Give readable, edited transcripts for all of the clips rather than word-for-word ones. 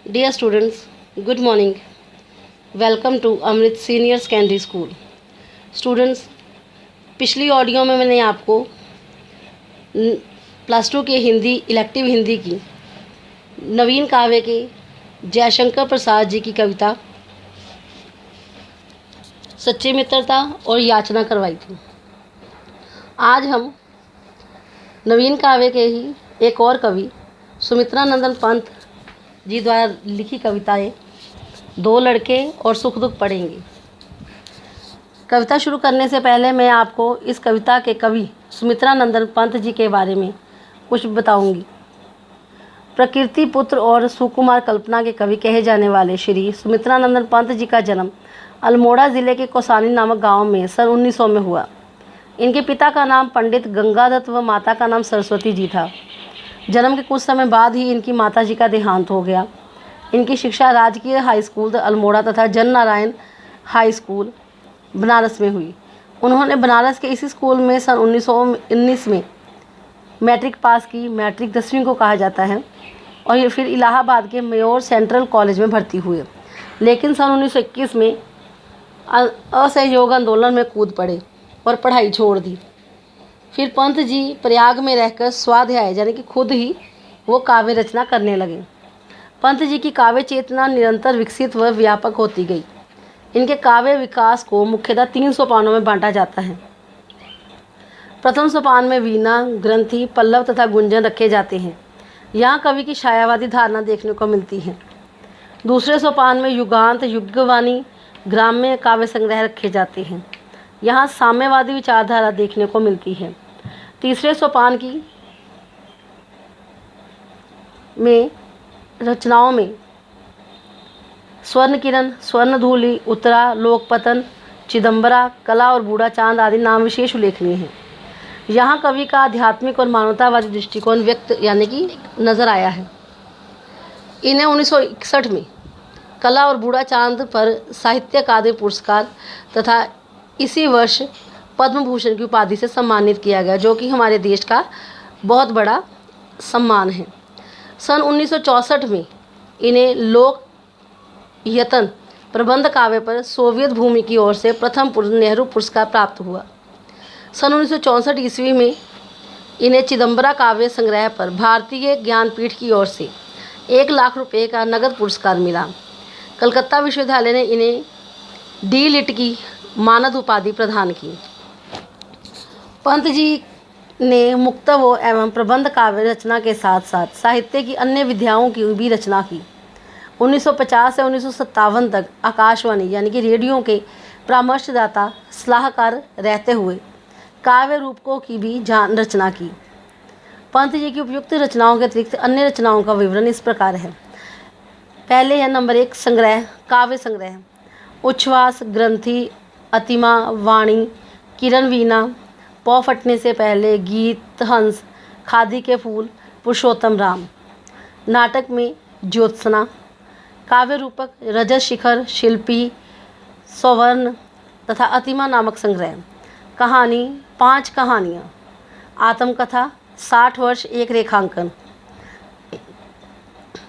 Dear students, good morning. Welcome to Amrit senior secondary school. Students, पिछली audio में मैंने आपको +2 के हिंदी इलेक्टिव हिंदी की नवीन काव्य के जयशंकर प्रसाद जी की कविता सच्ची मित्रता और याचना करवाई थी। आज हम नवीन काव्य के ही एक और कवि सुमित्रा नंदन पंत जी द्वारा लिखी कविताएं दो लड़के और सुख दुख पढ़ेंगे। कविता शुरू करने से पहले मैं आपको इस कविता के कवि सुमित्रा नंदन पंत जी के बारे में कुछ बताऊंगी। प्रकृति पुत्र और सुकुमार कल्पना के कवि कहे जाने वाले श्री सुमित्रा नंदन पंत जी का जन्म अल्मोड़ा ज़िले के कौसानी नामक गांव में सन 1900 में हुआ। इनके पिता का नाम पंडित गंगादत्त व माता का नाम सरस्वती जी था। जन्म के कुछ समय बाद ही इनकी माता जी का देहांत हो गया। इनकी शिक्षा राजकीय हाई स्कूल अल्मोड़ा तथा जन नारायण हाई स्कूल बनारस में हुई। उन्होंने बनारस के इसी स्कूल में सन 1919 में मैट्रिक पास की। मैट्रिक 10वीं को कहा जाता है। और ये फिर इलाहाबाद के मेयोर सेंट्रल कॉलेज में भर्ती हुए, लेकिन सन 1921 में असहयोग आंदोलन में कूद पड़े और पढ़ाई छोड़ दी। फिर पंत जी प्रयाग में रहकर स्वाध्याय यानी कि खुद ही वो काव्य रचना करने लगे। पंत जी की काव्य चेतना निरंतर विकसित व व्यापक होती गई। इनके काव्य विकास को मुख्यतः 3 सोपानों में बांटा जाता है। प्रथम सोपान में वीणा, ग्रंथि, पल्लव तथा गुंजन रखे जाते हैं। यहाँ कवि की छायावादी धारणा देखने को मिलती है। दूसरे सोपान में युगांत, युगवाणी, ग्राम्य काव्य संग्रह रखे जाते हैं। यहाँ साम्यवादी विचारधारा देखने को मिलती है। तीसरे सोपान की में रचनाओं में स्वर्ण किरण, स्वर्ण धूलि, उत्तरा, लोकपतन, चिदंबरा, कला और बूढ़ा चांद आदि नाम विशेष उल्लेखनीय हैं। यहाँ कवि का आध्यात्मिक और मानवतावादी दृष्टिकोण व्यक्त यानी कि नजर आया है। इन्हें 1961 में कला और बूढ़ा चांद पर साहित्य अकादमी पुरस्कार तथा इसी वर्ष पद्म भूषण की उपाधि से सम्मानित किया गया, जो कि हमारे देश का बहुत बड़ा सम्मान है। सन 1964 में इन्हें लोक यतन प्रबंध काव्य पर सोवियत भूमि की ओर से प्रथम नेहरू पुरस्कार प्राप्त हुआ। सन 1964 ईस्वी में इन्हें चिदंबरा काव्य संग्रह पर भारतीय ज्ञानपीठ की ओर से 1 लाख रुपये का नगद पुरस्कार मिला। कलकत्ता विश्वविद्यालय ने इन्हें डी.लिट की मानद उपाधि प्रदान की। पंत जी ने मुक्तव एवं प्रबंध काव्य रचना के साथ साथ साहित्य की अन्य विधाओं की भी रचना की। 1950 से 1957 तक आकाशवाणी यानी कि रेडियो के परामर्शदाता सलाहकार रहते हुए काव्य रूपकों की भी रचना की। पंत जी की उपयुक्त रचनाओं के अतिरिक्त अन्य रचनाओं का विवरण इस प्रकार है। पहले है नंबर 1 संग्रह, काव्य संग्रह। उच्छ्वास, ग्रंथि, अतिमा, वाणी, किरण वीणा, पौ फटने से पहले, गीत, हंस, खादी के फूल, पुरुषोत्तम राम। नाटक में ज्योत्सना। काव्य रूपक रजत शिखर, शिल्पी, सौवर्ण तथा अतिमा नामक संग्रह। कहानी 5 कहानियाँ। आत्मकथा 60 वर्ष एक रेखांकन।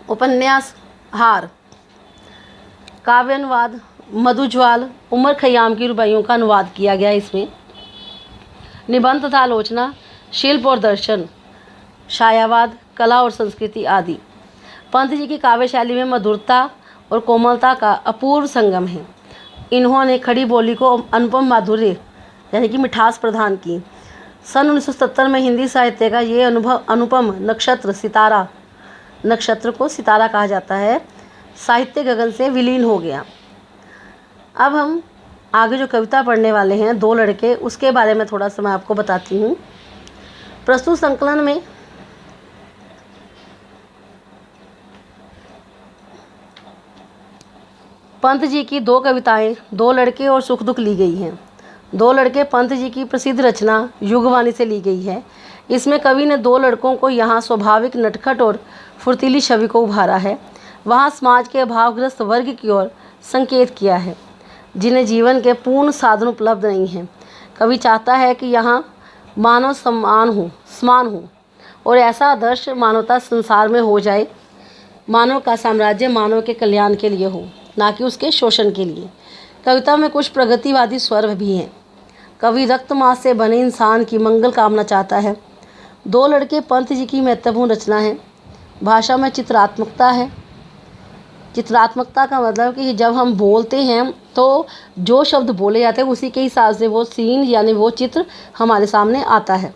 उपन्यास हार। काव्य अनुवाद मधुज्वाल, उमर खयाम की रुबाइयों का अनुवाद किया गया इसमें। निबंध तथा आलोचना, शिल्प और दर्शन, छायावाद, कला और संस्कृति आदि। पंत जी की काव्य शैली में मधुरता और कोमलता का अपूर्व संगम है। इन्होंने खड़ी बोली को अनुपम माधुर्य यानी कि मिठास प्रदान की। सन 1970 में हिंदी साहित्य का ये अनुपम नक्षत्र सितारा, नक्षत्र को सितारा कहा जाता है, साहित्य गगन से विलीन हो गया। अब हम आगे जो कविता पढ़ने वाले हैं, दो लड़के, उसके बारे में थोड़ा सा मैं आपको बताती हूँ। प्रस्तुत संकलन में पंत जी की 2 कविताएं दो लड़के और सुख दुख ली गई हैं। दो लड़के पंत जी की प्रसिद्ध रचना युगवाणी से ली गई है। इसमें कवि ने 2 लड़कों को यहाँ स्वाभाविक नटखट और फुर्तीली छवि को उभारा है, वहाँ समाज के अभावग्रस्त वर्ग की ओर संकेत किया है, जिन्हें जीवन के पूर्ण साधन उपलब्ध नहीं हैं। कवि चाहता है कि यहाँ मानव समान हो और ऐसा आदर्श मानवता संसार में हो जाए मानव का साम्राज्य मानव के कल्याण के लिए हो, ना कि उसके शोषण के लिए। कविता में कुछ प्रगतिवादी स्वर भी हैं। कवि रक्त मांस से बने इंसान की मंगल कामना चाहता है। दो लड़के पंत जी की महत्वपूर्ण रचना है। भाषा में चित्रात्मकता है। चित्रात्मकता का मतलब कि जब हम बोलते हैं तो जो शब्द बोले जाते हैं उसी के हिसाब से वो सीन यानी वो चित्र हमारे सामने आता है।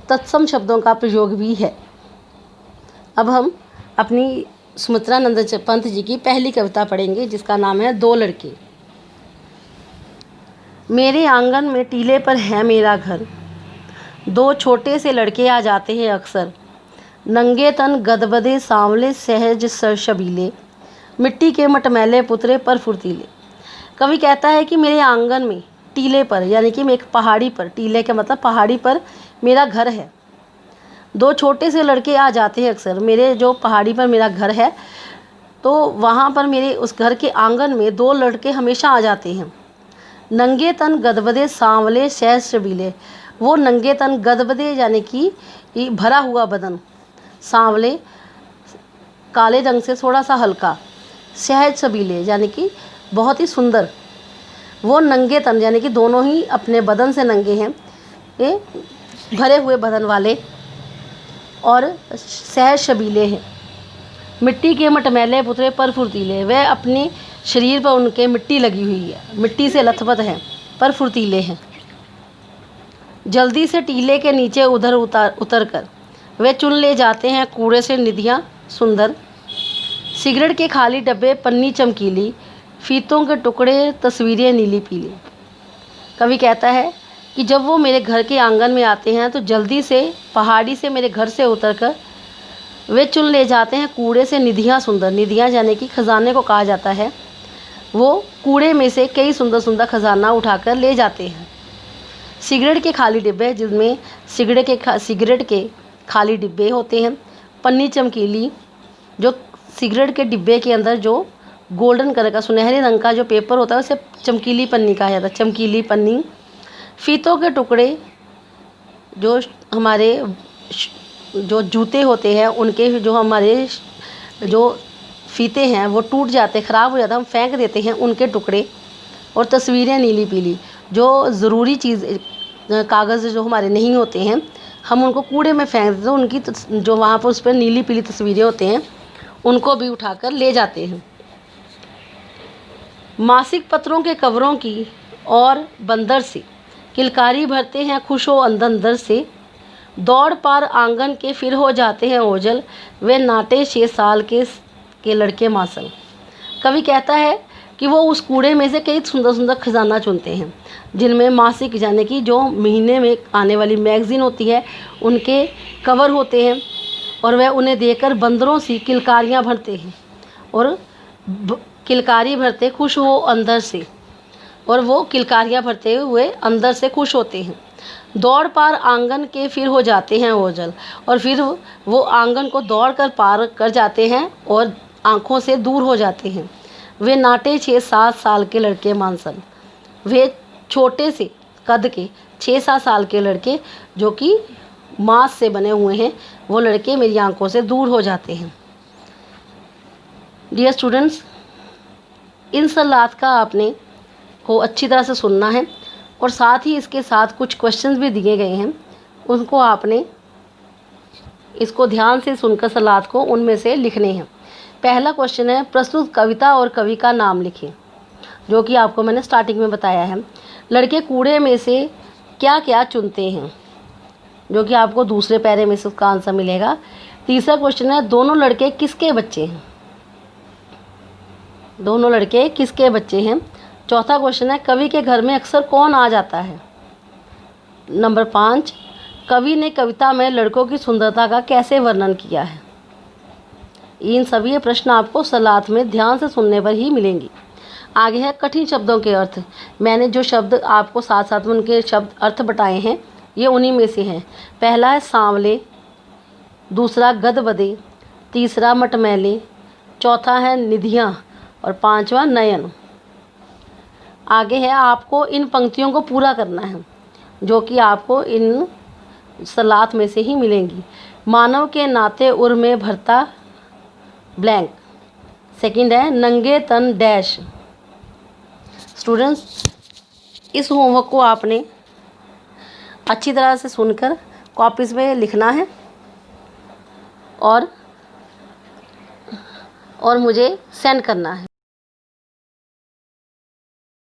तत्सम शब्दों का प्रयोग भी है। अब हम अपनी सुमित्रानंद पंत जी की पहली कविता पढ़ेंगे, जिसका नाम है दो लड़के। मेरे आंगन में टीले पर है मेरा घर, दो छोटे से लड़के आ जाते हैं अक्सर। नंगे तन गदबदे सांवले सहज शबीले, मिट्टी के मटमैले पुतरे पर फुर्तीले। कवि कहता है कि मेरे आंगन में टीले पर यानी कि एक पहाड़ी पर, टीले का मतलब पहाड़ी पर मेरा घर है। दो छोटे से लड़के आ जाते हैं अक्सर। मेरे जो पहाड़ी पर मेरा घर है तो वहाँ पर मेरे उस घर के आंगन में दो लड़के हमेशा आ जाते हैं। नंगे तन गदबदे सांवले सहज शबीले, वो नंगे तन गदबदे यानी कि भरा हुआ बदन, सांवले काले रंग से थोड़ा सा हल्का, सहज शबीले यानी कि बहुत ही सुंदर। वो नंगे तन यानी कि दोनों ही अपने बदन से नंगे हैं, ये भरे हुए बदन वाले और सहज शबीले हैं। मिट्टी के मटमैले पुतरे पर फुर्तीले, वह अपने शरीर पर उनके मिट्टी लगी हुई है, मिट्टी से लथपथ हैं पर फुर्तीले हैं। जल्दी से टीले के नीचे उधर उतर कर वे चुन ले जाते हैं कूड़े से निधियाँ सुंदर। सिगरेट के खाली डब्बे, पन्नी चमकीली, फीतों के टुकड़े, तस्वीरें नीली पीली। कवि कहता है कि जब वो मेरे घर के आंगन में आते हैं तो जल्दी से पहाड़ी से मेरे घर से उतरकर वे चुन ले जाते हैं कूड़े से निधियाँ सुंदर। निधियाँ यानी कि खजाने को कहा जाता है। वो कूड़े में से कई सुंदर सुंदर खजाना उठाकर ले जाते हैं। सिगरेट के खाली डिब्बे, जिनमें सिगरेट के खाली डिब्बे होते हैं। पन्नी चमकीली, जो सिगरेट के डिब्बे के अंदर जो गोल्डन कलर का सुनहरे रंग का जो पेपर होता है उसे चमकीली पन्नी कहा जाता है, चमकीली पन्नी। फीतों के टुकड़े, जो हमारे जो जूते होते हैं उनके जो हमारे जो फीते हैं वो टूट जाते, ख़राब हो जाते, हम फेंक देते हैं उनके टुकड़े। और तस्वीरें नीली पीली, जो ज़रूरी चीज़ कागज़ जो हमारे नहीं होते हैं हम उनको कूड़े में फेंक देते हैं, उनकी जो वहाँ पर उस पर नीली पीली तस्वीरें होते हैं उनको भी उठाकर ले जाते हैं। मासिक पत्रों के कवरों की और बंदर से किलकारी भरते हैं खुश हो अंदर से। दौड़ पार आंगन के फिर हो जाते हैं ओझल, वे नाटे 6 साल के लड़के मासल। कवि कहता है कि वो उस कूड़े में से कई सुंदर सुंदर खजाना चुनते हैं, जिनमें मासिक यानी कि जो महीने में आने वाली मैगज़ीन होती है उनके कवर होते हैं, और वह उन्हें देखकर बंदरों सी किलकारियाँ भरते हैं और किलकारी भरते खुश हो अंदर से, और वो किलकारियाँ भरते हुए अंदर से खुश होते हैं। दौड़ पार आंगन के फिर हो जाते हैं ओझल, और फिर वो आंगन को दौड़ कर पार कर जाते हैं और आँखों से दूर हो जाते हैं। वे नाटे 6-7 साल के लड़के मानसल, वे छोटे से कद के 6-7 साल के लड़के जो कि मांस से बने हुए हैं, वो लड़के मेरी आंखों से दूर हो जाते हैं। डियर स्टूडेंट्स, इन सलात का आपने को अच्छी तरह से सुनना है और साथ ही इसके साथ कुछ क्वेश्चंस भी दिए गए हैं, उनको आपने इसको ध्यान से सुनकर सलात को उनमें से लिखने हैं। पहला क्वेश्चन है, प्रस्तुत कविता और कवि का नाम लिखें, जो कि आपको मैंने स्टार्टिंग में बताया है। लड़के कूड़े में से क्या क्या चुनते हैं, जो कि आपको दूसरे पैरे में से उसका आंसर मिलेगा। तीसरा क्वेश्चन है, दोनों लड़के किसके बच्चे हैं, दोनों लड़के किसके बच्चे हैं। चौथा क्वेश्चन है, कवि के घर में अक्सर कौन आ जाता है। नंबर 5, कवि ने कविता में लड़कों की सुंदरता का कैसे वर्णन किया है। इन सभी प्रश्न आपको सलात में ध्यान से सुनने पर ही मिलेंगी। आगे है कठिन शब्दों के अर्थ। मैंने जो शब्द आपको साथ साथ में उनके शब्द अर्थ बताए हैं ये उन्हीं में से हैं। पहला है सांवले, दूसरा गदबदे, तीसरा मटमैले, चौथा है निधियाँ और पांचवा नयन। आगे है आपको इन पंक्तियों को पूरा करना है, जो कि आपको इन सलात में से ही मिलेंगी। मानव के नाते उर में भरता ब्लैंक। सेकंड है नंगे तन डैश। स्टूडेंट्स, इस होमवर्क को आपने अच्छी तरह से सुनकर कॉपीज़ में लिखना है और मुझे सेंड करना है।